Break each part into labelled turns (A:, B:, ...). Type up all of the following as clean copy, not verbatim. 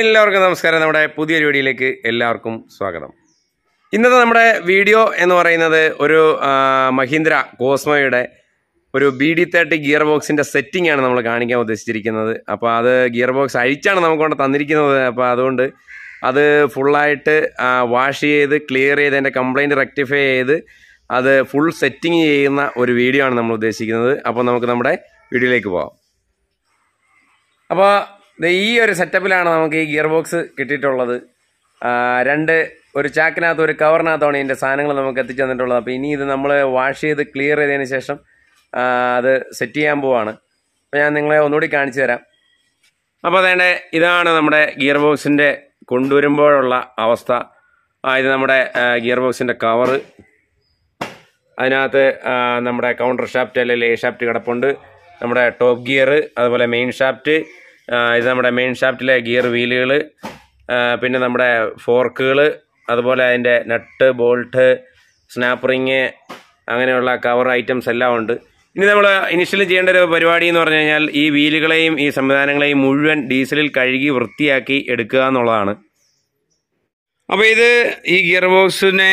A: എല്ലാവർക്കും നമസ്കാരം. നമ്മുടെ പുതിയൊരു വീഡിയോയിലേക്ക് എല്ലാവർക്കും സ്വാഗതം. ഇന്നത്തെ നമ്മുടെ വീഡിയോ എന്ന് പറയുന്നത് ഒരു മഹീന്ദ്ര കോസ്മോയുടെ ഒരു BD30 ഗിയർ ബോക്സിൻ്റെ സെറ്റിംഗ് ആണ് നമ്മൾ കാണിക്കാൻ ഉദ്ദേശിച്ചിരിക്കുന്നത്. അപ്പോൾ അത് ഗിയർ ബോക്സ് അഴിച്ചാണ് നമുക്ക് കൊണ്ട് തന്നിരിക്കുന്നത്. അപ്പോൾ അതുകൊണ്ട് അത് ഫുള്ളായിട്ട് വാഷ് ചെയ്ത് ക്ലിയർ ചെയ്ത് അതിൻ്റെ കംപ്ലയിൻറ്റ് റെക്ടിഫൈ ചെയ്ത് അത് ഫുൾ സെറ്റിംഗ് ചെയ്യുന്ന ഒരു വീഡിയോ ആണ് നമ്മൾ ഉദ്ദേശിക്കുന്നത്. അപ്പോൾ നമുക്ക് നമ്മുടെ വീഡിയോയിലേക്ക് പോകാം. അപ്പോൾ ഈ ഒരു സെറ്റപ്പിലാണ് നമുക്ക് ഈ ഗിയർ ബോക്സ് കിട്ടിയിട്ടുള്ളത്. ഒരു ചാക്കിനകത്ത് ഒരു കവറിനകത്താണ് ഇതിൻ്റെ സാധനങ്ങൾ നമുക്ക് എത്തിച്ചു തന്നിട്ടുള്ളത്. അപ്പോൾ ഇനി ഇത് നമ്മൾ വാഷ് ചെയ്ത് ക്ലിയർ ചെയ്തതിന് ശേഷം അത് സെറ്റ് ചെയ്യാൻ പോവാണ്. അപ്പോൾ ഞാൻ നിങ്ങളെ ഒന്നുകൂടി കാണിച്ചു തരാം. അപ്പോൾ അതേണ്ട ഇതാണ് നമ്മുടെ ഗിയർ ബോക്സിൻ്റെ കൊണ്ടുവരുമ്പോഴുള്ള അവസ്ഥ. ഇത് നമ്മുടെ ഗിയർ ബോക്സിൻ്റെ കവറ്. അതിനകത്ത് നമ്മുടെ കൗണ്ടർ ഷാഫ്റ്റ് അല്ലെങ്കിൽ എ ഷാഫ്റ്റ് കിടപ്പുണ്ട്, നമ്മുടെ ടോപ്പ് ഗിയർ, അതുപോലെ മെയിൻ ഷാഫ്റ്റ്. ഇത് നമ്മുടെ മെയിൻ ഷാഫ്റ്റിലെ ഗിയർ വീലുകൾ, പിന്നെ നമ്മുടെ ഫോർക്കുകൾ, അതുപോലെ അതിൻ്റെ നട്ട്, ബോൾട്ട്, സ്നാപ്പ് റിങ്, അങ്ങനെയുള്ള കവർ ഐറ്റംസ് എല്ലാം ഉണ്ട്. ഇനി നമ്മൾ ഇനിഷ്യലി ചെയ്യേണ്ട ഒരു പരിപാടി എന്ന് പറഞ്ഞു കഴിഞ്ഞാൽ ഈ വീലുകളെയും ഈ സംവിധാനങ്ങളെയും മുഴുവൻ ഡീസലിൽ കഴുകി വൃത്തിയാക്കി എടുക്കുക എന്നുള്ളതാണ്. അപ്പോൾ ഈ ഗിയർ ബോക്സിനെ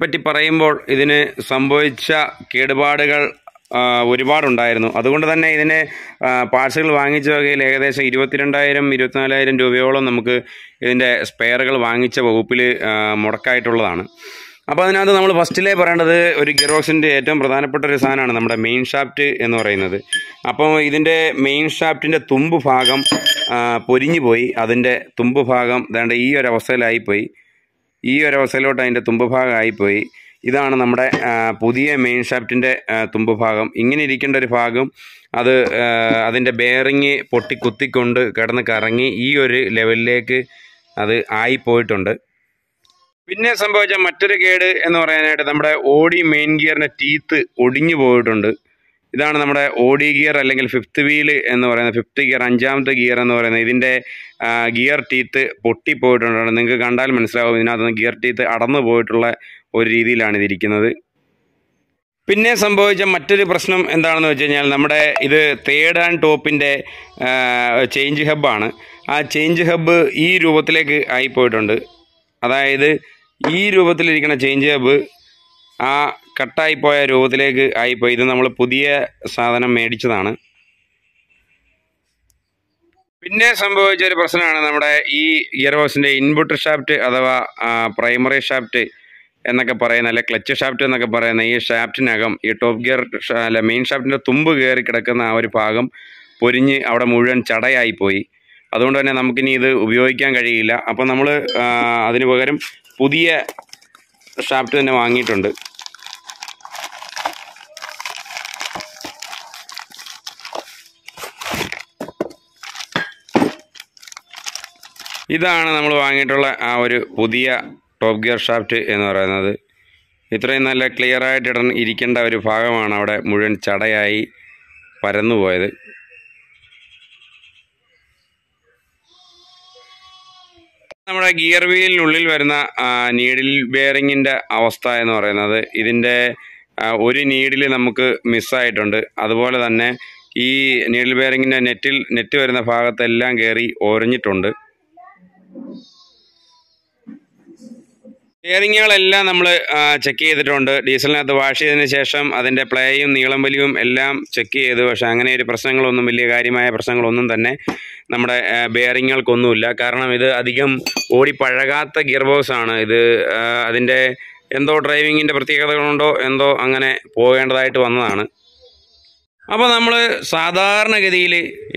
A: പറ്റി പറയുമ്പോൾ ഇതിന് സംഭവിച്ച കേടുപാടുകൾ ഒരുപാടുണ്ടായിരുന്നു. അതുകൊണ്ട് തന്നെ ഇതിന് പാർട്സുകൾ വാങ്ങിച്ച വകയിൽ ഏകദേശം 22,000-24,000 രൂപയോളം നമുക്ക് ഇതിൻ്റെ സ്പെയറുകൾ വാങ്ങിച്ച വകുപ്പിൽ മുടക്കായിട്ടുള്ളതാണ്. അപ്പോൾ അതിനകത്ത് നമ്മൾ ഫസ്റ്റിലേ പറയേണ്ടത് ഒരു ഗിയർ ബോക്സിൻ്റെ ഏറ്റവും പ്രധാനപ്പെട്ട ഒരു സാധനമാണ് നമ്മുടെ മെയിൻ ഷാഫ്റ്റ് എന്ന് പറയുന്നത്. അപ്പോൾ ഇതിൻ്റെ മെയിൻ ഷാഫ്റ്റിൻ്റെ തുമ്പ് ഭാഗം പൊരിഞ്ഞു പോയി. അതിൻ്റെ തുമ്പ് ഭാഗം ദാണ്ട് ഈ ഒരു അവസ്ഥയിലായിപ്പോയി. ഈ ഒരു അവസ്ഥയിലോട്ട് അതിൻ്റെ തുമ്പ് ഭാഗം ആയിപ്പോയി. ഇതാണ് നമ്മുടെ പുതിയ മെയിൻ ഷാഫ്റ്റിൻ്റെ തുമ്പ് ഭാഗം. ഇങ്ങനെ ഇരിക്കേണ്ട ഒരു ഭാഗം അത് അതിൻ്റെ ബെയറിങ് പൊട്ടി കുത്തിക്കൊണ്ട് കിടന്ന് കറങ്ങി ഈ ഒരു ലെവലിലേക്ക് അത് ആയിപ്പോയിട്ടുണ്ട്. പിന്നെ സംഭവിച്ച മറ്റൊരു കേട് എന്ന് പറയാനായിട്ട് നമ്മുടെ ഓടി മെയിൻ ഗിയറിൻ്റെ ടീത്ത് ഒടിഞ്ഞു പോയിട്ടുണ്ട്. ഇതാണ് നമ്മുടെ ഓടി ഗിയർ അല്ലെങ്കിൽ ഫിഫ്ത്ത് വീല് എന്ന് പറയുന്നത്, ഫിഫ്ത്ത് ഗിയർ, 5ാമത്തെ ഗിയർ എന്ന് പറയുന്നത്. ഇതിൻ്റെ ഗിയർ ടീത്ത് പൊട്ടിപ്പോയിട്ടുണ്ട്. നിങ്ങൾക്ക് കണ്ടാൽ മനസ്സിലാവും ഇതിനകത്ത് ഗിയർ ടീത്ത് അടന്നു പോയിട്ടുള്ള ഒരു രീതിയിലാണ് ഇതിരിക്കുന്നത്. പിന്നെ സംഭവിച്ച മറ്റൊരു പ്രശ്നം എന്താണെന്ന് വെച്ച് കഴിഞ്ഞാൽ നമ്മുടെ ഇത് തേർഡ് ആൻഡ് ടോപ്പിൻ്റെ ചേഞ്ച് ഹബ്ബാണ്. ആ ചേഞ്ച് ഹബ്ബ് ഈ രൂപത്തിലേക്ക് ആയിപ്പോയിട്ടുണ്ട്. അതായത് ഈ രൂപത്തിലിരിക്കുന്ന ചേഞ്ച് ഹബ്ബ് ആ കട്ടായിപ്പോയ രൂപത്തിലേക്ക് ആയിപ്പോയി. ഇത് നമ്മൾ പുതിയ സാധനം മേടിച്ചതാണ്. പിന്നെ സംഭവിച്ച ഒരു പ്രശ്നമാണ് നമ്മുടെ ഈ ഗിയർ ബോക്സിൻ്റെ ഇൻപുട്ട് ഷാഫ്റ്റ് അഥവാ പ്രൈമറി ഷാഫ്റ്റ് എന്നൊക്കെ പറയുന്ന, അല്ലെ ക്ലച്ച് ഷാഫ്റ്റ് എന്നൊക്കെ പറയുന്ന ഈ ഷാഫ്റ്റിനകം ഈ ടോപ്പ് ഗിയർ അല്ല മെയിൻ ഷാഫ്റ്റിൻ്റെ തുമ്പ് കയറി കിടക്കുന്ന ആ ഒരു ഭാഗം പൊരിഞ്ഞ് അവിടെ മുഴുവൻ ചടയായിപ്പോയി. അതുകൊണ്ട് തന്നെ നമുക്കിനി ഇത് ഉപയോഗിക്കാൻ കഴിയില്ല. അപ്പോൾ നമ്മൾ അതിന് പകരം പുതിയ ഷാഫ്റ്റ് തന്നെ വാങ്ങിയിട്ടുണ്ട്. ഇതാണ് നമ്മൾ വാങ്ങിയിട്ടുള്ള ആ ഒരു പുതിയ ടോപ്പ് ഗിയർ ഷാഫ്റ്റ് എന്ന് പറയുന്നത്. ഇത്രയും നല്ല ക്ലിയറായിട്ട് ഇരിക്കേണ്ട ഒരു ഭാഗമാണ് അവിടെ മുഴുവൻ ചടയായി പരന്നുപോയത്. നമ്മുടെ ഗിയർ വീലിനുള്ളിൽ വരുന്ന നീഡിൽ ബെയറിങ്ങിൻ്റെ അവസ്ഥ എന്ന് പറയുന്നത്, ഇതിൻ്റെ ഒരു നീഡിൽ നമുക്ക് മിസ്സായിട്ടുണ്ട്. അതുപോലെ തന്നെ ഈ നീഡിൽ ബെയറിങ്ങിൻ്റെ നെറ്റ് വരുന്ന ഭാഗത്തെല്ലാം കയറി ഒരഞ്ഞിട്ടുണ്ട്. ബെയറിങ്ങുകളെല്ലാം നമ്മൾ ചെക്ക് ചെയ്തിട്ടുണ്ട്. ഡീസലിനകത്ത് വാഷ് ചെയ്തതിന് ശേഷം അതിൻ്റെ പ്ലേയും നീളം വലിയും എല്ലാം ചെക്ക് ചെയ്തു. പക്ഷേ അങ്ങനെ ഒരു പ്രശ്നങ്ങളൊന്നും, വലിയ കാര്യമായ പ്രശ്നങ്ങളൊന്നും തന്നെ നമ്മുടെ ബെയറിങ്ങുകൾക്കൊന്നുമില്ല. കാരണം ഇത് അധികം ഓടി പഴകാത്ത ഗിയർ ബോക്സ് ആണ്. ഇത് അതിൻ്റെ എന്തോ ഡ്രൈവിങ്ങിൻ്റെ പ്രത്യേകതകളുണ്ടോ എന്തോ അങ്ങനെ പോകേണ്ടതായിട്ട് വന്നതാണ്. അപ്പോൾ നമ്മൾ സാധാരണഗതിയിൽ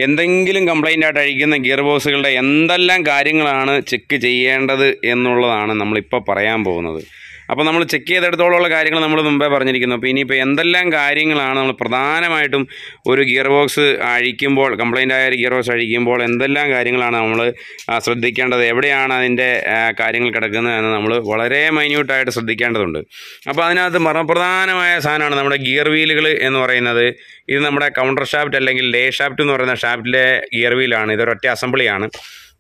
A: എന്തെങ്കിലും കംപ്ലൈൻ്റ് ആയിട്ട് അഴിക്കുന്ന ഗിയർ ബോക്സുകളുടെ എന്തെല്ലാം കാര്യങ്ങളാണ് ചെക്ക് ചെയ്യേണ്ടത് എന്നുള്ളതാണ് നമ്മളിപ്പോൾ പറയാൻ പോകുന്നത്. അപ്പോൾ നമ്മൾ ചെക്ക് ചെയ്തെടുത്തോളമുള്ള കാര്യങ്ങൾ നമ്മൾ മുമ്പേ പറഞ്ഞിരിക്കുന്നു. അപ്പോൾ ഇനിയിപ്പോൾ എന്തെല്ലാം കാര്യങ്ങളാണ് നമ്മൾ പ്രധാനമായിട്ടും ഒരു ഗിയർ ബോക്സ് അഴിക്കുമ്പോൾ, കംപ്ലൈൻ്റ് ആയ ഒരു ഗിയർ ബോക്സ് അഴിക്കുമ്പോൾ എന്തെല്ലാം കാര്യങ്ങളാണ് നമ്മൾ ശ്രദ്ധിക്കേണ്ടത്, എവിടെയാണ് അതിൻ്റെ കാര്യങ്ങൾ കിടക്കുന്നത് എന്ന് നമ്മൾ വളരെ മൈന്യൂട്ടായിട്ട് ശ്രദ്ധിക്കേണ്ടതുണ്ട്. അപ്പോൾ അതിനകത്ത് മർമ്മപ്രധാനമായ സാധനമാണ് നമ്മുടെ ഗിയർ വീലുകൾ എന്ന് പറയുന്നത്. ഇത് നമ്മുടെ കൗണ്ടർ ഷാഫ്റ്റ് അല്ലെങ്കിൽ ലേ ഷാഫ്റ്റ് എന്ന് പറയുന്ന ഷാഫ്റ്റിലെ ഗിയർ വീലാണ്. ഇതൊരൊറ്റ അസംബ്ലിയാണ്.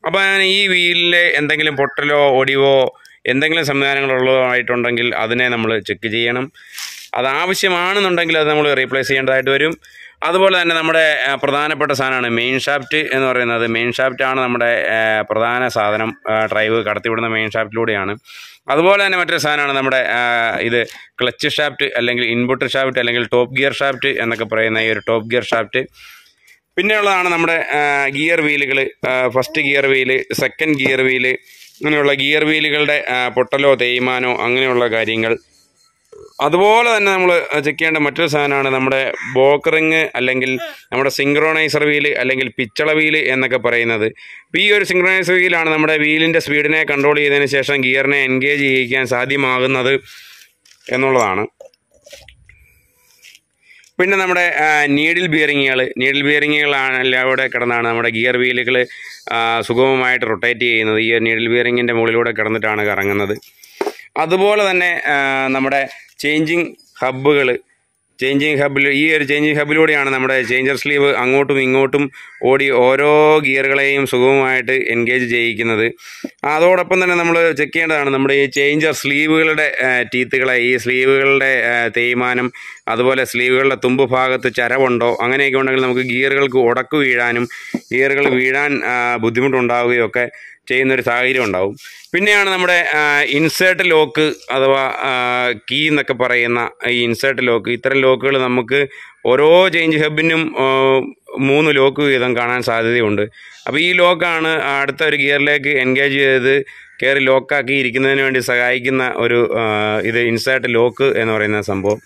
A: അപ്പോൾ ഈ വീലിൽ എന്തെങ്കിലും പൊട്ടലോ ഒടിവോ എന്തെങ്കിലും സംവിധാനങ്ങളുള്ളതായിട്ടുണ്ടെങ്കിൽ അതിനെ നമ്മൾ ചെക്ക് ചെയ്യണം. അത് ആവശ്യമാണെന്നുണ്ടെങ്കിൽ അത് നമ്മൾ റീപ്ലേസ് ചെയ്യേണ്ടതായിട്ട് വരും. അതുപോലെ തന്നെ നമ്മുടെ പ്രധാനപ്പെട്ട സാധനമാണ് മെയിൻ ഷാഫ്റ്റ് എന്ന് പറയുന്നത്. മെയിൻ ഷാഫ്റ്റാണ് നമ്മുടെ പ്രധാന സാധനം. ഡ്രൈവ് കടത്തിവിടുന്ന മെയിൻ ഷാഫ്റ്റിലൂടെയാണ്. അതുപോലെ തന്നെ മറ്റൊരു സാധനമാണ് നമ്മുടെ ഇത് ക്ലച്ച് ഷാഫ്റ്റ് അല്ലെങ്കിൽ ഇൻപുട്ട് ഷാഫ്റ്റ് അല്ലെങ്കിൽ ടോപ്പ് ഗിയർ ഷാഫ്റ്റ് എന്നൊക്കെ പറയുന്ന ഈ ഒരു ടോപ്പ് ഗിയർ ഷാഫ്റ്റ്. പിന്നെയുള്ളതാണ് നമ്മുടെ ഗിയർ വീലുകൾ. First gear wheel, second gear wheel, അങ്ങനെയുള്ള ഗിയർ വീലുകളുടെ പൊട്ടലോ തേയ്മാനോ അങ്ങനെയുള്ള കാര്യങ്ങൾ. അതുപോലെ തന്നെ നമ്മൾ ചെക്ക് ചെയ്യേണ്ട മറ്റൊരു സാധനമാണ് നമ്മുടെ ബോക്കറിങ് അല്ലെങ്കിൽ നമ്മുടെ സിങ്ക്രോണൈസർ വീല് അല്ലെങ്കിൽ പിച്ചള വീല് എന്നൊക്കെ പറയുന്നത്. അപ്പോൾ ഈ ഒരു സിങ്ക്രോണൈസർ വീലാണ് നമ്മുടെ വീലിൻ്റെ സ്പീഡിനെ കൺട്രോൾ ചെയ്തതിന് ശേഷം ഗിയറിനെ എൻഗേജ് ചെയ്യിക്കാൻ സാധ്യമാകുന്നത് എന്നുള്ളതാണ്. പിന്നെ നമ്മുടെ നീഡിൽ ബിയറിങ്ങുകളാണ് അവിടെ കിടന്നാണ് നമ്മുടെ ഗിയർ വീലുകൾ സുഗമമായിട്ട് റൊട്ടേറ്റ് ചെയ്യുന്നത്. ഈ നീഡിൽ ബിയറിങ്ങിൻ്റെ മുകളിലൂടെ കിടന്നിട്ടാണ് കറങ്ങുന്നത്. അതുപോലെ തന്നെ നമ്മുടെ ചേഞ്ചിങ് ഹബ്ബിൽ ഈ ഒരു ചേഞ്ചിങ് ഹബ്ബിലൂടെയാണ് നമ്മുടെ ചേഞ്ചർ സ്ലീവ് അങ്ങോട്ടും ഇങ്ങോട്ടും ഓടി ഓരോ ഗിയറുകളെയും സുഗമമായിട്ട് എൻഗേജ് ചെയ്യിക്കുന്നത്. അതോടൊപ്പം തന്നെ നമ്മൾ ചെക്ക് ചെയ്യേണ്ടതാണ് നമ്മുടെ ഈ ചേഞ്ചർ സ്ലീവുകളുടെ ടീത്തുകളെ, ഈ സ്ലീവുകളുടെ തേയ്മാനം, അതുപോലെ സ്ലീവുകളുടെ തുമ്പ് ഭാഗത്ത് ചരവുണ്ടോ അങ്ങനെയൊക്കെ ഉണ്ടെങ്കിൽ നമുക്ക് ഗിയറുകൾക്ക് ഉടക്ക് വീഴാനും ഗിയറുകൾ വീഴാൻ ബുദ്ധിമുട്ടുണ്ടാവുകയും ഒക്കെ ചെയ്യുന്നൊരു സാഹചര്യം ഉണ്ടാവും. പിന്നെയാണ് നമ്മുടെ ഇൻസേർട്ട് ലോക്ക് അഥവാ കീ എന്നൊക്കെ പറയുന്ന ഈ ഇൻസേർട്ട് ലോക്ക്. ഇത്തരം ലോക്കുകൾ നമുക്ക് ഓരോ ചേഞ്ച് ഹബിനും 3 ലോക്ക് വീതം കാണാൻ സാധ്യതയുണ്ട്. അപ്പോൾ ഈ ലോക്കാണ് അടുത്ത ഒരു ഗിയറിലേക്ക് എൻഗേജ് ചെയ്ത് കയറി ലോക്കാക്കി ഇരിക്കുന്നതിന് വേണ്ടി സഹായിക്കുന്ന ഒരു ഇത് ഇൻസേർട്ട് ലോക്ക് എന്ന് പറയുന്ന സംഭവം.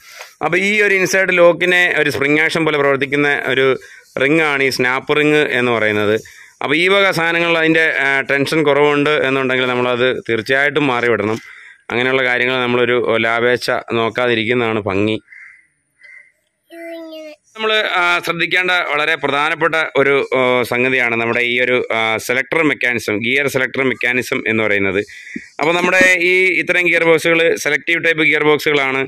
A: അപ്പോൾ ഈ ഒരു ഇൻസേർട്ട് ലോക്കിനെ ഒരു സ്പ്രിംഗ് ആക്ഷൻ പോലെ പ്രവർത്തിക്കുന്ന ഒരു റിങ്ങാണ് ഈ സ്നാപ്പ് റിങ് എന്ന് പറയുന്നത്. അപ്പോൾ ഈ വക സാധനങ്ങൾ അതിൻ്റെ ടെൻഷൻ കുറവുണ്ട് എന്നുണ്ടെങ്കിൽ നമ്മളത് തീർച്ചയായിട്ടും മാറിവിടണം. അങ്ങനെയുള്ള കാര്യങ്ങൾ നമ്മളൊരു ലാഭേച്ഛ നോക്കാതിരിക്കുന്നതാണ് ഭംഗി. നമ്മൾ ശ്രദ്ധിക്കേണ്ട വളരെ പ്രധാനപ്പെട്ട ഒരു സംഗതിയാണ് നമ്മുടെ ഈ ഒരു selector mechanism, gear selector mechanism എന്ന് പറയുന്നത്. അപ്പോൾ നമ്മുടെ ഈ ഇത്തരം ഗിയർ ബോക്സുകൾ സെലക്റ്റീവ് ടൈപ്പ് ഗിയർ ബോക്സുകളാണ്.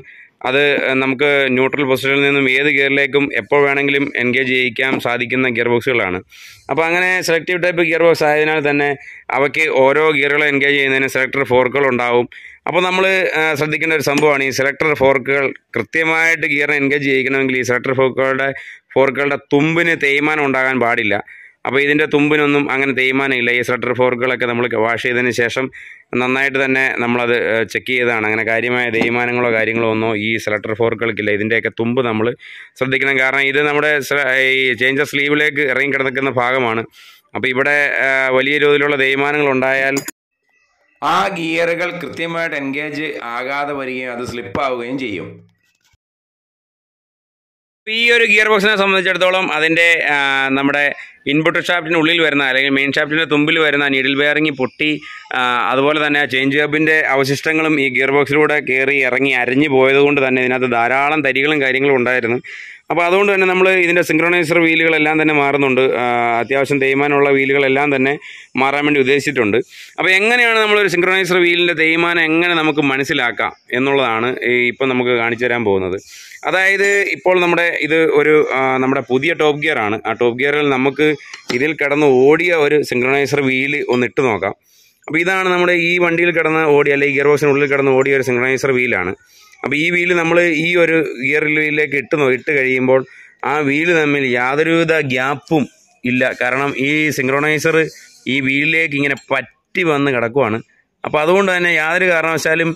A: അത് നമുക്ക് ന്യൂട്രൽ പൊസിഷനിൽ നിന്നും ഏത് ഗിയറിലേക്കും എപ്പോൾ വേണമെങ്കിലും എൻഗേജ് ചെയ്യിക്കാൻ സാധിക്കുന്ന ഗിയർ ബോക്സുകളാണ്. അപ്പോൾ അങ്ങനെ സെലക്റ്റീവ് ടൈപ്പ് ഗിയർ ബോക്സ് ആയതിനാൽ തന്നെ അവയ്ക്ക് ഓരോ ഗിയറുകളെ എൻഗേജ് ചെയ്യുന്നതിന് സെലക്ടർ ഫോർക്കുകൾ ഉണ്ടാവും. അപ്പോൾ നമ്മൾ ശ്രദ്ധിക്കേണ്ട ഒരു സംഭവമാണ് ഈ സെലക്ടർ ഫോർക്കുകൾ കൃത്യമായിട്ട് ഗിയറിനെ എൻഗേജ് ചെയ്യിക്കണമെങ്കിൽ ഈ സെലക്ടർ ഫോർക്കുകളുടെ തുമ്പിന് തേയ്മാനം ഉണ്ടാകാൻ പാടില്ല. അപ്പോൾ ഇതിൻ്റെ തുമ്പിനൊന്നും അങ്ങനെ തേയ്മാനം ഇല്ല. ഈ സെലക്ടർ ഫോർക്കുകളൊക്കെ നമ്മൾ വാഷ് ചെയ്തതിന് ശേഷം നന്നായിട്ട് തന്നെ നമ്മളത് ചെക്ക് ചെയ്തതാണ്. അങ്ങനെ കാര്യമായ തേയ്മാനങ്ങളോ കാര്യങ്ങളോ ഒന്നോ ഈ സെലക്ടർ ഫോർക്കുകൾക്കില്ല. ഇതിൻ്റെയൊക്കെ തുമ്പ് നമ്മൾ ശ്രദ്ധിക്കണം. കാരണം ഇത് നമ്മുടെ ഈ ചേഞ്ചർ സ്ലീവിലേക്ക് ഇറങ്ങി കിടക്കുന്ന ഭാഗമാണ്. അപ്പോൾ ഇവിടെ വലിയ തോതിലുള്ള തേയ്മാനങ്ങൾ ഉണ്ടായാൽ ആ ഗിയറുകൾ കൃത്യമായിട്ട് എൻഗേജ് ആകാതെ വരികയും അത് സ്ലിപ്പാവുകയും ചെയ്യും. ഈ ഒരു ഗിയർ ബോക്സിനെ സംബന്ധിച്ചിടത്തോളം അതിൻ്റെ നമ്മുടെ ഇൻപുട്ട് ഷാഫ്റ്റിനുള്ളിൽ വരുന്ന അല്ലെങ്കിൽ മെയിൻ ഷാഫ്റ്റിൻ്റെ തുമ്പിൽ വരുന്ന നീഡിൽ ബെയറിംഗ് പൊട്ടി, അതുപോലെ തന്നെ ചേഞ്ച് ഹബിൻ്റെ അവശിഷ്ടങ്ങളും ഈ ഗിയർ ബോക്സിലൂടെ കയറി ഇറങ്ങി അരിഞ്ഞു പോയതുകൊണ്ട് തന്നെ ഇതിനകത്ത് ധാരാളം തരികളും കാര്യങ്ങളും ഉണ്ടായിരുന്നു. അപ്പോൾ അതുകൊണ്ട് തന്നെ നമ്മൾ ഇതിൻ്റെ സിങ്ക്രോണൈസർ വീലുകളെല്ലാം തന്നെ മാറുന്നുണ്ട്. അത്യാവശ്യം തേയ്മാനമുള്ള വീലുകളെല്ലാം തന്നെ മാറാൻ വേണ്ടി ഉദ്ദേശിച്ചിട്ടുണ്ട്. അപ്പോൾ എങ്ങനെയാണ് നമ്മളൊരു സിങ്ക്രോണൈസർ വീലിൻ്റെ തേയ്മാനം എങ്ങനെ നമുക്ക് മനസ്സിലാക്കാം എന്നുള്ളതാണ് ഇപ്പം നമുക്ക് കാണിച്ചു തരാൻ പോകുന്നത്. അതായത് ഇപ്പോൾ നമ്മുടെ ഇത് ഒരു നമ്മുടെ പുതിയ ടോപ്പ് ഗിയറാണ്. ആ ടോപ്പ് ഗിയറിൽ നമുക്ക് ഇതിൽ കിടന്ന് ഓടിയ ഒരു സിങ്ക്രോണൈസർ വീല് ഒന്ന് ഇട്ട് നോക്കാം. അപ്പോൾ ഇതാണ് നമ്മുടെ ഈ വണ്ടിയിൽ കിടന്ന് ഓടിയ അല്ലെങ്കിൽ ഗിയർ ബോക്സിനുള്ളിൽ കിടന്ന് ഓടിയ ഒരു സിങ്ക്രോണൈസർ വീലാണ്. അപ്പോൾ ഈ വീല് നമ്മൾ ഈ ഒരു ഗിയർ വീലിലേക്ക് ഇട്ട് കഴിയുമ്പോൾ ആ വീല് തമ്മിൽ യാതൊരുവിധ ഗ്യാപ്പും ഇല്ല. കാരണം ഈ സിങ്ക്രോണൈസർ ഈ വീലിലേക്ക് ഇങ്ങനെ പറ്റി വന്ന് കിടക്കുവാണ്. അപ്പോൾ അതുകൊണ്ട് തന്നെ യാതൊരു കാരണവശാലും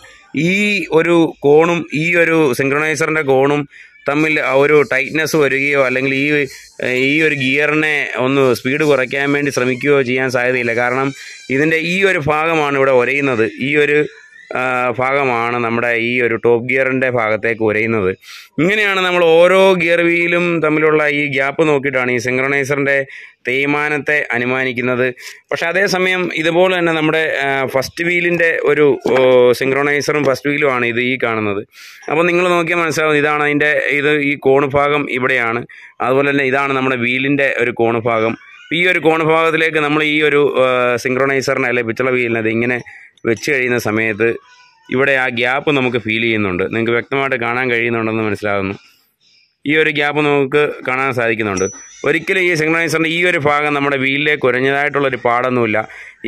A: ഈ ഒരു കോണും ഈ ഒരു സിങ്ക്രോണൈസറിൻ്റെ കോണും തമ്മിൽ ഒരു ടൈറ്റ്നെസ് വരികയോ അല്ലെങ്കിൽ ഈ ഒരു ഗിയറിനെ ഒന്ന് സ്പീഡ് കുറയ്ക്കാൻ വേണ്ടി ശ്രമിക്കുകയോ ചെയ്യാൻ സാധ്യതയില്ല. കാരണം ഇതിൻ്റെ ഈ ഒരു ഭാഗമാണ് ഇവിടെ ഉരയുന്നത്. ഈ ഒരു ഭാഗമാണ് നമ്മുടെ ഈ ഒരു ടോപ്പ് ഗിയറിൻ്റെ ഭാഗത്തേക്ക് ഉരയുന്നത്. ഇങ്ങനെയാണ് നമ്മൾ ഓരോ ഗിയർ വീലും തമ്മിലുള്ള ഈ ഗ്യാപ്പ് നോക്കിയിട്ടാണ് ഈ സിങ്ക്രോണൈസറിൻ്റെ തേയ്മാനത്തെ അനുമാനിക്കുന്നത്. പക്ഷേ അതേസമയം ഇതുപോലെ തന്നെ നമ്മുടെ ഫസ്റ്റ് വീലിൻ്റെ ഒരു സിങ്ക്രോണൈസറും ഫസ്റ്റ് വീലുമാണ് ഇത് ഈ കാണുന്നത്. അപ്പോൾ നിങ്ങൾ നോക്കിയാൽ മനസ്സിലാവും ഇതാണ് അതിൻ്റെ ഈ കോണ് ഭാഗം ഇവിടെയാണ്. അതുപോലെ തന്നെ ഇതാണ് നമ്മുടെ വീലിൻ്റെ ഒരു കോണ് ഭാഗം. ഈ ഒരു കോണ് ഭാഗത്തിലേക്ക് നമ്മൾ ഈ ഒരു സിങ്ക്രോണൈസറിനെ അല്ലെങ്കിൽ പിച്ചള വീലിനത് ഇങ്ങനെ വെച്ച് കഴിയുന്ന സമയത്ത് ഇവിടെ ആ ഗ്യാപ്പ് നമുക്ക് ഫീൽ ചെയ്യുന്നുണ്ട്. നിങ്ങൾക്ക് വ്യക്തമായിട്ട് കാണാൻ കഴിയുന്നുണ്ടെന്ന് മനസ്സിലാകുന്നു. ഈ ഒരു ഗ്യാപ്പ് നമുക്ക് കാണാൻ സാധിക്കുന്നുണ്ട്. ഒരിക്കലും ഈ സിങ്ക്രോണൈസറിൻ്റെ ഈ ഒരു ഭാഗം നമ്മുടെ വീലിലേക്ക് ഉരഞ്ഞതായിട്ടുള്ളൊരു പാടൊന്നുമില്ല.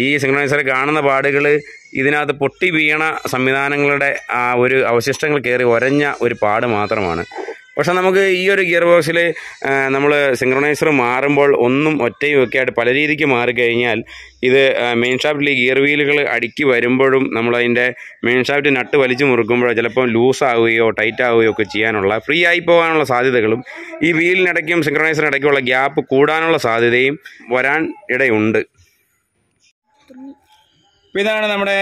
A: ഈ സിങ്ക്രോണൈസർ കാണുന്ന പാടുകൾ ഇതിനകത്ത് പൊട്ടി വീണ സംവിധാനങ്ങളുടെ ആ ഒരു അവശിഷ്ടങ്ങൾ കയറി ഉരഞ്ഞ ഒരു പാട് മാത്രമാണ്. പക്ഷെ നമുക്ക് ഈ ഒരു ഗിയർ ബോക്സിൽ നമ്മൾ സിങ്ക്രണൈസർ മാറുമ്പോൾ ഒന്നും ഒറ്റയും ഒക്കെ ആയിട്ട് പല രീതിക്ക് മാറിക്കഴിഞ്ഞാൽ ഇത് മെയിൻ ഷാഫ്റ്റിൽ ഗിയർ വീലുകൾ അടുക്കി വരുമ്പോഴും നമ്മളതിൻ്റെ മെയിൻ ഷാഫ്റ്റ് നട്ട് വലിച്ചു മുറുക്കുമ്പോഴോ ചിലപ്പോൾ ലൂസാവുകയോ ടൈറ്റ് ആവുകയോ ഒക്കെ ചെയ്യാനുള്ള ഫ്രീ ആയി പോകാനുള്ള സാധ്യതകളും ഈ വീലിനിടയ്ക്കും സിങ്ക്രണൈസറിനിടയ്ക്കുള്ള ഗ്യാപ്പ് കൂടാനുള്ള സാധ്യതയും വരാൻ ഇടയുണ്ട്. അപ്പോൾ ഇതാണ് നമ്മുടെ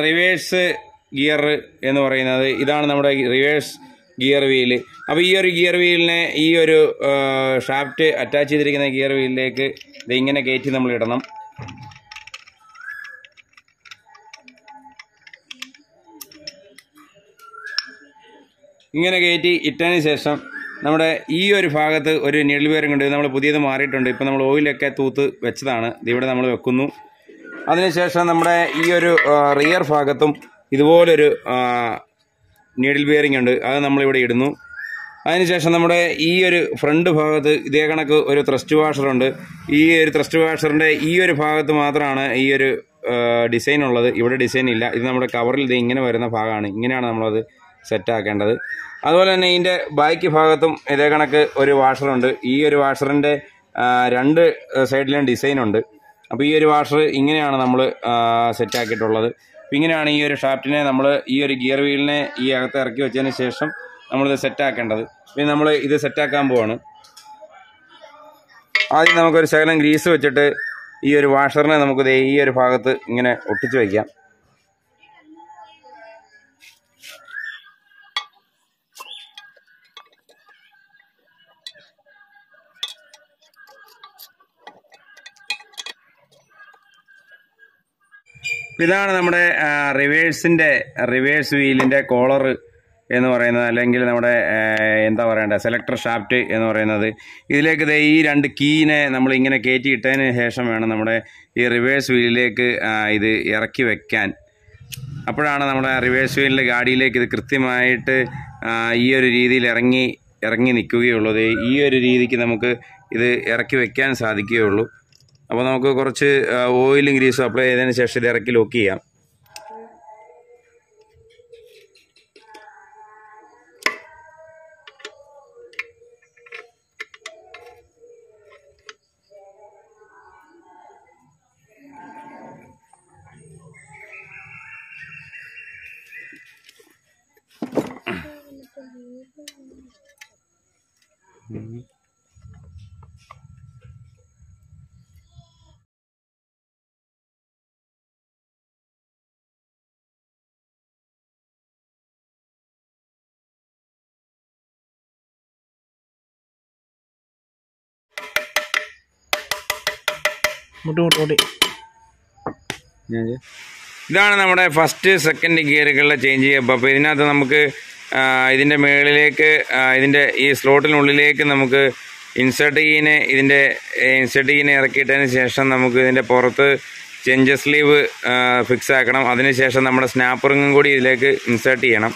A: റിവേഴ്സ് ഗിയർ എന്ന് പറയുന്നത്. ഇതാണ് നമ്മുടെ റിവേഴ്സ് ഗിയർ വീല്. അപ്പോൾ ഈ ഒരു ഗിയർ വീലിനെ ഈ ഒരു ഷാഫ്റ്റ് അറ്റാച്ച് ചെയ്തിരിക്കുന്ന ഗിയർ വീലിലേക്ക് ഇത് ഇങ്ങനെ കയറ്റി നമ്മൾ ഇടണം. ഇങ്ങനെ കയറ്റി ഇട്ടതിന് ശേഷം നമ്മുടെ ഈ ഒരു ഭാഗത്ത് ഒരു നീഡിൽ ബെയറിംഗ് ഉണ്ട്. നമ്മൾ പുതിയത് മാറിയിട്ടുണ്ട്. ഇപ്പോൾ നമ്മൾ ഓയിലൊക്കെ തൂത്ത് വെച്ചതാണ്. ഇതിവിടെ നമ്മൾ വെക്കുന്നു. അതിനുശേഷം നമ്മുടെ ഈ ഒരു റിയർ ഭാഗത്തും ഇതുപോലൊരു നീഡിൽ ബെയറിംഗ് ഉണ്ട്. അത് നമ്മളിവിടെ ഇടുന്നു. അതിനുശേഷം നമ്മുടെ ഈ ഒരു ഫ്രണ്ട് ഭാഗത്ത് ഇതേ കണക്ക് ഒരു ത്രസ്റ്റ് വാഷറുണ്ട്. ഈ ഒരു ത്രസ്റ്റ് വാഷറിൻ്റെ ഈ ഒരു ഭാഗത്ത് മാത്രമാണ് ഈ ഒരു ഡിസൈൻ ഉള്ളത്. ഇവിടെ ഡിസൈൻ ഇല്ല. ഇത് നമ്മുടെ കവറിൽ ഇത് ഇങ്ങനെ വരുന്ന ഭാഗമാണ്. ഇങ്ങനെയാണ് നമ്മളത് സെറ്റാക്കേണ്ടത്. അതുപോലെ തന്നെ ഇതിൻ്റെ ബാക്ക് ഭാഗത്തും ഇതേ കണക്ക് ഒരു വാഷറുണ്ട്. ഈ ഒരു വാഷറിൻ്റെ രണ്ട് സൈഡിലും ഡിസൈനുണ്ട്. അപ്പോൾ ഈ ഒരു വാഷർ ഇങ്ങനെയാണ് നമ്മൾ സെറ്റാക്കിയിട്ടുള്ളത്. അപ്പോൾ ഇങ്ങനെയാണ് ഈ ഒരു ഷാഫ്റ്റിനെ നമ്മൾ ഈ ഒരു ഗിയർ വീലിനെ ഈ അകത്ത് ഇറക്കി വെച്ചതിന് ശേഷം നമ്മളിത് സെറ്റാക്കേണ്ടത്. പിന്നെ നമ്മൾ ഇത് സെറ്റാക്കാൻ പോവാണ്. ആദ്യം നമുക്കൊരു ശകലം ഗ്രീസ് വെച്ചിട്ട് ഈ ഒരു വാഷറിനെ നമുക്ക് ഈ ഒരു ഭാഗത്ത് ഇങ്ങനെ ഒട്ടിച്ച് വയ്ക്കാം. ഇതാണ് നമ്മുടെ റിവേഴ്സ് വീലിൻ്റെ കോളർ എന്ന് പറയുന്നത്, അല്ലെങ്കിൽ നമ്മുടെ എന്താ പറയണ്ടേ സെലക്ടർ ഷാഫ്റ്റ് എന്ന് പറയുന്നത്. ഇതിലേക്ക് ഈ രണ്ട് കീനെ നമ്മൾ ഇങ്ങനെ കയറ്റി ഇട്ടതിന് ശേഷം വേണം നമ്മുടെ ഈ റിവേഴ്സ് വീലിലേക്ക് ഇത് ഇറക്കി വെക്കാൻ. അപ്പോഴാണ് നമ്മുടെ റിവേഴ്സ് വീലിൻ്റെ ഗാഡിയിലേക്ക് ഇത് കൃത്യമായിട്ട് ഈ ഒരു രീതിയിൽ ഇറങ്ങി നിൽക്കുകയുള്ളത്. ഈ ഒരു രീതിക്ക് നമുക്ക് ഇത് ഇറക്കി വെക്കാൻ സാധിക്കുകയുള്ളൂ. അപ്പോൾ നമുക്ക് കുറച്ച് ഓയിലും ഗ്രീസും അപ്ലൈ ചെയ്തതിന് ശേഷം ഇത് ഇറക്കി ലോക്ക് ചെയ്യാം. ഇതാണ് നമ്മുടെ ഫസ്റ്റ് സെക്കൻഡ് ഗിയറുകളിലെ ചേഞ്ച് ചെയ്യുക. അപ്പോൾ ഇതിനകത്ത് നമുക്ക് ഇതിൻ്റെ മുകളിലേക്ക് ഇതിൻ്റെ ഈ സ്ലോട്ടിനുള്ളിലേക്ക് നമുക്ക് ഇൻസേർട്ട് കീനെ ഇറക്കിയിട്ടതിന് ശേഷം നമുക്ക് ഇതിൻ്റെ പുറത്ത് ചെഞ്ച് സ്ലീവ് ഫിക്സ് ആക്കണം. അതിനുശേഷം നമ്മുടെ സ്നാപ്പറിങ്ങും കൂടി ഇതിലേക്ക് ഇൻസേർട്ട് ചെയ്യണം.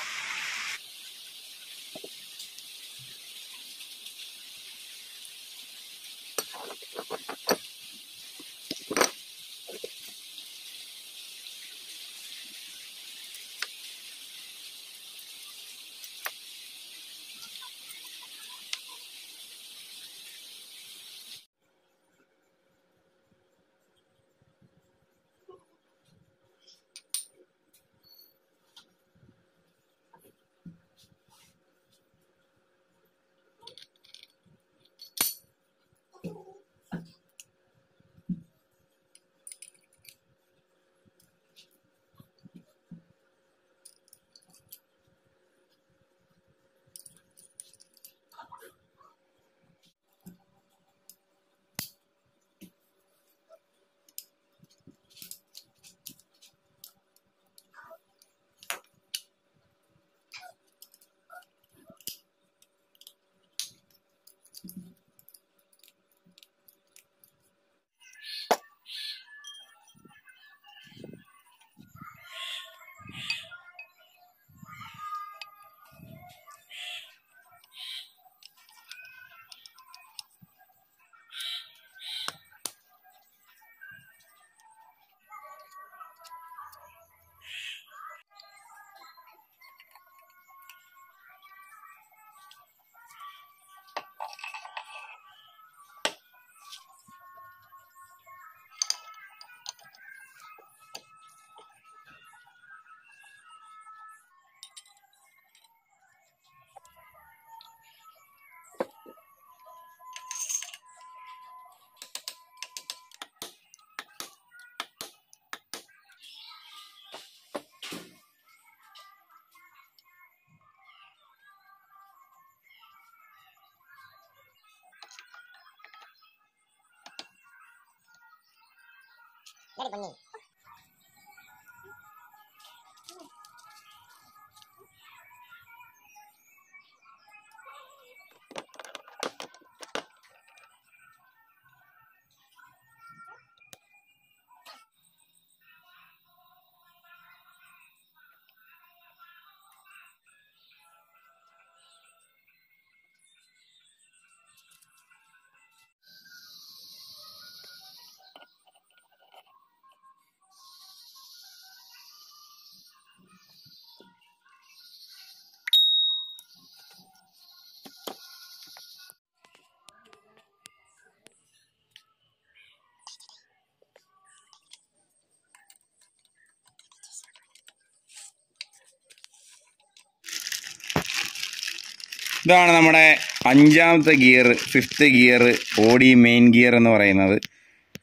B: ഇതാണ് നമ്മുടെ 5ാമത്തെ ഗിയർ, 5th ഗിയർ, ഓടി മെയിൻ ഗിയർ എന്ന് പറയുന്നത്.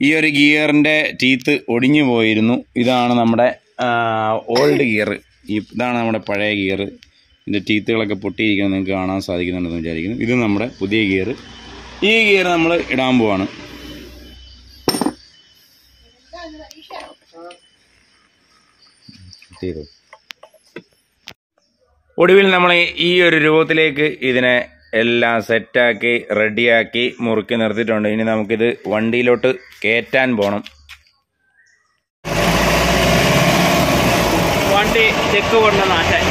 B: ഈ ഒരു ഗിയറിൻ്റെ ടീത്ത് ഒടിഞ്ഞു പോയിരുന്നു. ഇതാണ് നമ്മുടെ ഓൾഡ് ഗിയർ. ഇതാണ് നമ്മുടെ പഴയ ഗിയർ. ഇതിൻ്റെ ടീത്തുകളൊക്കെ പൊട്ടിയിരിക്കുന്നത് നിങ്ങൾക്ക് കാണാൻ സാധിക്കുന്നുണ്ടെന്ന് വിചാരിക്കുന്നു. ഇത് നമ്മുടെ പുതിയ ഗിയർ. ഈ ഗിയർ നമ്മൾ ഇടാൻ പോവാണ്.
A: ഒടുവിൽ നമ്മൾ ഈ ഒരു രൂപത്തിലേക്ക് ഇതിനെ എല്ലാം സെറ്റാക്കി റെഡിയാക്കി മുറുക്കി നിർത്തിയിട്ടുണ്ട്. ഇനി നമുക്കിത് വണ്ടിയിലോട്ട് കയറ്റാൻ പോകണം. വണ്ടി ചെക്ക് കൊണ്ട് നാട്ടാൻ